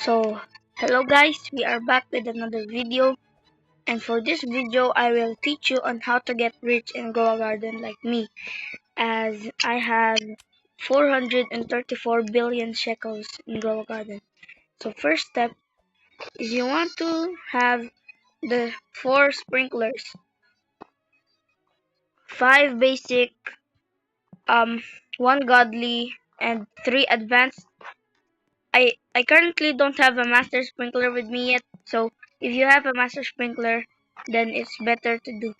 So, hello guys, we are back with another video, and for this video I will teach you on how to get rich and grow a garden like me, as I have 434 billion shekels in grow a garden. So first step is you want to have the 4 sprinklers, 5 basic, um 1 godly, and 3 advanced. I currently don't have a master sprinkler with me yet, so if you have a master sprinkler, then it's better to do.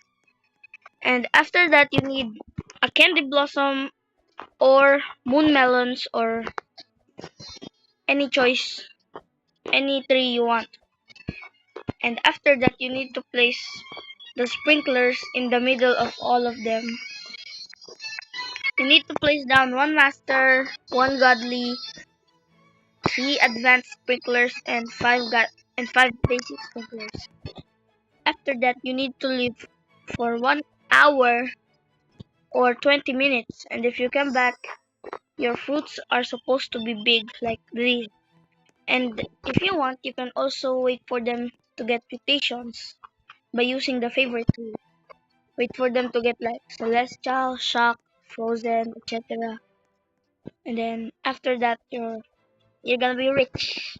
And after that, you need a candy blossom or moon melons or any choice, any tree you want. And after that, you need to place the sprinklers in the middle of all of them. You need to place down 1 master, 1 godly, 3 advanced sprinklers, and 5 basic sprinklers. After that, you need to leave for 1 hour or 20 minutes. And if you come back, your fruits are supposed to be big like these. And if you want, you can also wait for them to get mutations by using the favorite tool. Wait for them to get like celestial, shock, frozen, etc. And then after that, you're gonna be rich.